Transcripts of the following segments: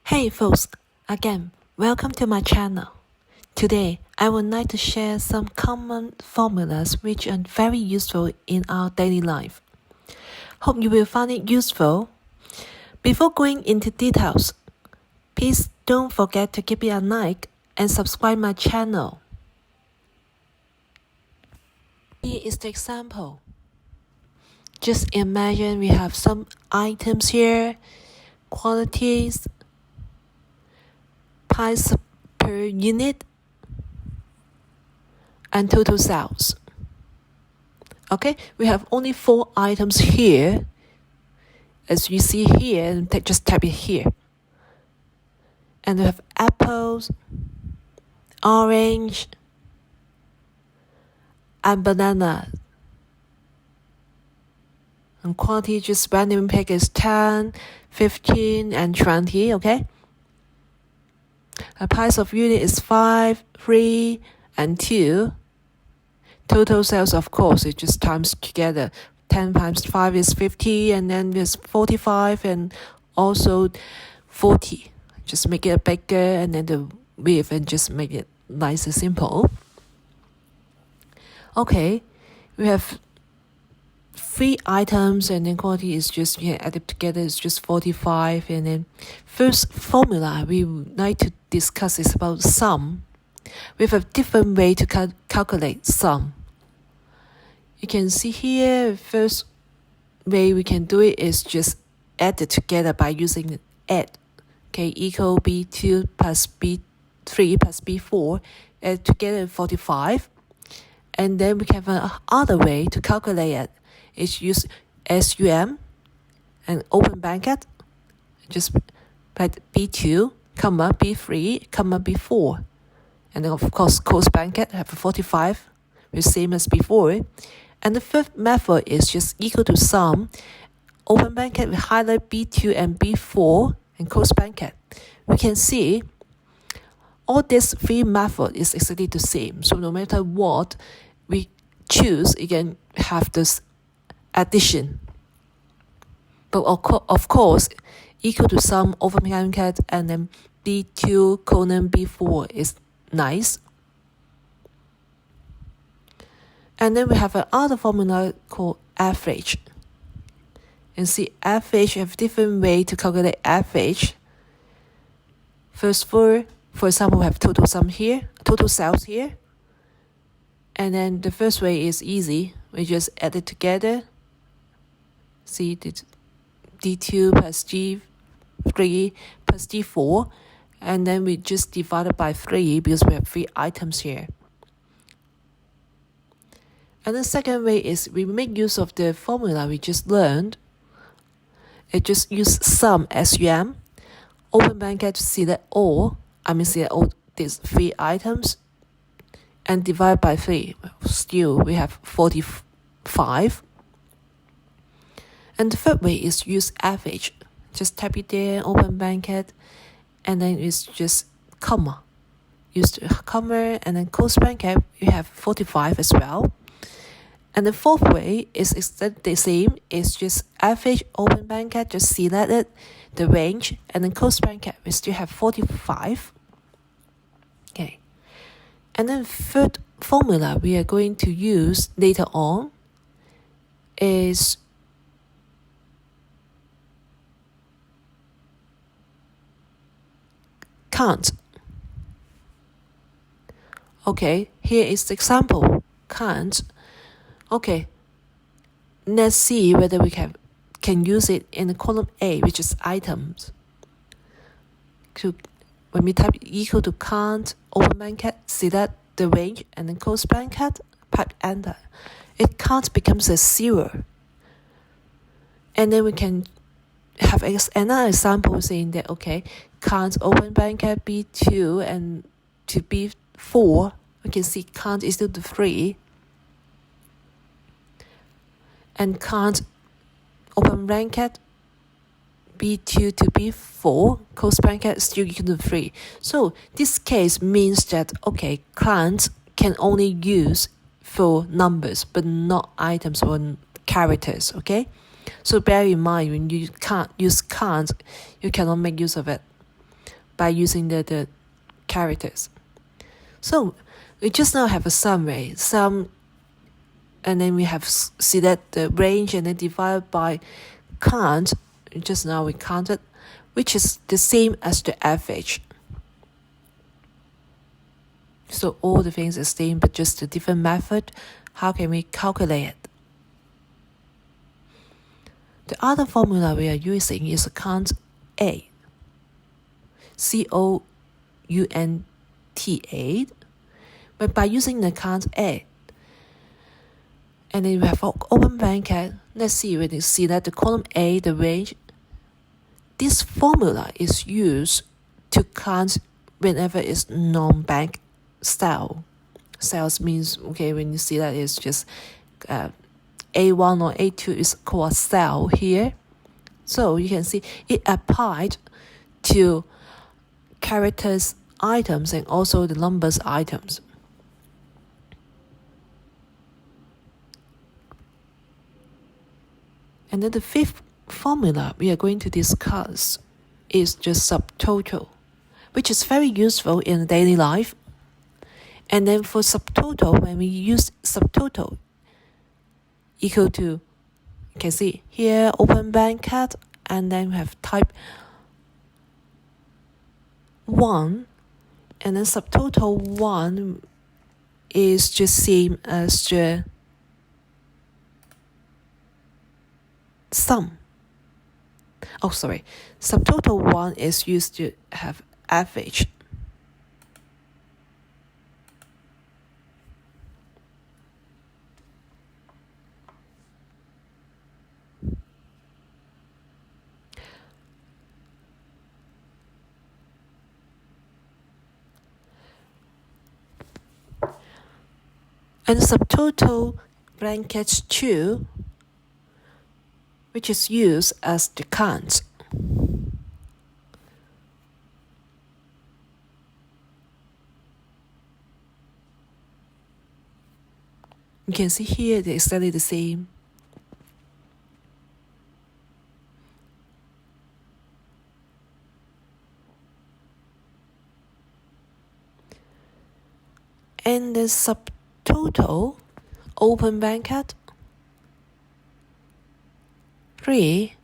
Hey folks, again, welcome to my channel. Today, I would like to share some common formulas which are very useful in our daily life. Hope you will find it useful. Before going into details, please don't forget to give it a like and subscribe my channel. Here is the example. Just imagine we have some items here, quantities, price per unit, and total sales. Okay, we have only 4 items here. As you see here, just type it here. And we have apples, orange, and banana. And quantity just random pick is 10, 15, and 20, okay? The price of unit is 5, 3, and 2. Total sales, of course, it just times together. 10 times 5 is 50, and then there's 45, and also 40. Just make it bigger, and then the width, and just make it nice and simple. Okay, we have 3 items, and then quantity is just, you can add it together, it's just 45. And then first formula we would like to discuss is about sum. We have a different way to calculate sum. You can see here, first way we can do it is just add it together by using add. Okay, equal B2 plus B3 plus B4, add together 45. And then we have another way to calculate it. It's use SUM and open bracket, just write B2, comma, B3, comma, B4. And then of course close bracket, have a 45, the same as before. And the fifth method is just equal to sum, open bracket, we highlight B2 and B4 and close bracket. We can see all these 3 methods is exactly the same. So no matter what we choose, you can have this addition. But of course, equal to sum, open bracket, and then B2 colon B4 is nice. And then we have another formula called average. And see, average, you have different way to calculate average. First, for example, we have total sum here, total sales here. And then the first way is easy. We just add it together. See, D2 plus G3 plus D4. And then we just divide it by 3 because we have 3 items here. And the second way is we make use of the formula we just learned. It just use sum, SUM, open bracket to select all these 3 items, and divide by 3. Still, we have 45. And the third way is use average. Just type it there, open bracket, and then it's just comma. Use the comma, and then close bracket, you have 45 as well. And the fourth way is exactly the same. It's just average, open bracket, just select it, the range, and then close bracket. We still have 45. Okay. And then third formula we are going to use later on is count. Okay, here is the example. Count. Okay, let's see whether we can use it in the column A, which is items. So when we type equal to count, open bracket, select the range, and then close bracket, type enter. It count becomes a 0. And then we can have another example saying that, okay, count, open bracket, B2 and to B4, we can see count is still the 3. And count, open bracket, B2 to B4, close bracket, still equal to 3. So this case means that, okay, count can only use for numbers, but not items or characters, okay? So bear in mind, when you can't use count, you cannot make use of it. by using the characters. So we just now have a summary, and then we have select the range and then divide by count. Just now we counted, which is the same as the average. So all the things are the same, but just a different method. How can we calculate it? The other formula we are using is count A. COUNTA. But by using the count A, and then we have open bracket. Let's see when you see that the column A, the range. This formula is used to count whenever it's non-bank style. Styles means, okay, when you see that it's just A1 or A2 is called style here. So you can see it applied to characters items and also the numbers items. And then the fifth formula we are going to discuss is just subtotal, which is very useful in daily life. And then for subtotal, when we use subtotal equal to, you can see here, open bracket, and then we have type 1, and then subtotal 1 is just same as the sum. Oh, sorry. Subtotal 1 is used to have average. And subtotal brackets 2, which is used as the count. You can see here they're exactly the same. And the subtotal open bracket 3,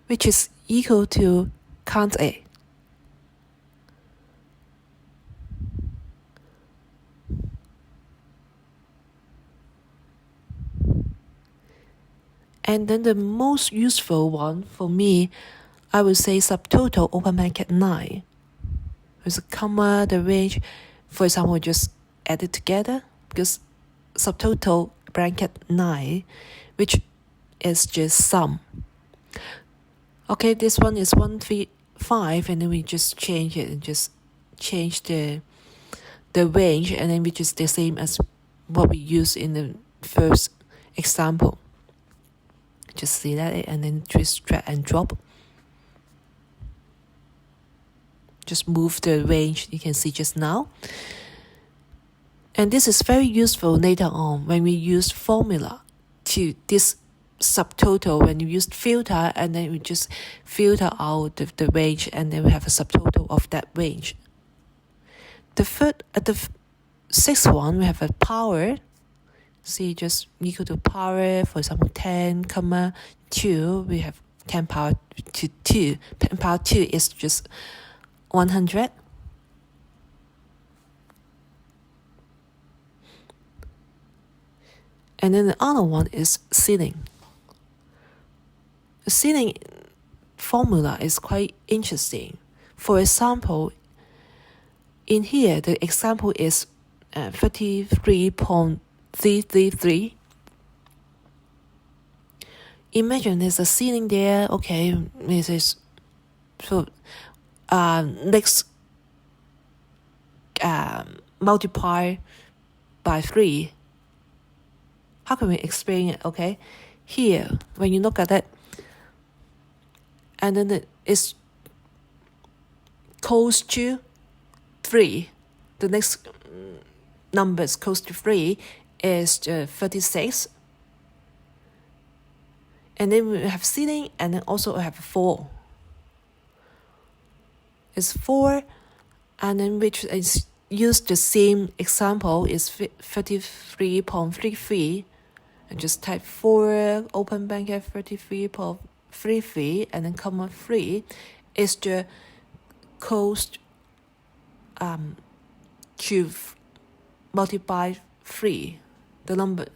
which is equal to count A. And then the most useful one for me, I would say subtotal open bracket 9. With a comma, the range, for example, just add it together, because subtotal bracket 9, which is just sum. Okay, this one is 135, and then we just change it and just change the range, and then which is the same as what we used in the first example. Just see that, and then just drag and drop. Just move the range you can see just now. And this is very useful later on when we use formula to this subtotal, when you use filter, and then we just filter out the range, and then we have a subtotal of that range. The sixth one, we have a power. See, just equal to power, for example, 10, 2, we have 10 power to 2. 10 power 2 is just 100. And then the other one is ceiling. The ceiling formula is quite interesting. For example, in here, the example is 33.333. Imagine there's a ceiling there. Okay, this is so. Let's multiply by 3. How can we explain it? Okay, here when you look at it, and then it's close to 3. The next numbers close to 3 is 36. And then we have ceiling, and then also have 4. is 4, and then which is use the same example is 33.33, and just type 4 open bracket 33.33 and then comma 3 is the cost to multiply 3, the number.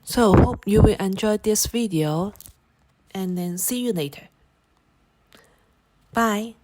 So hope you will enjoy this video, and then see you later. Bye.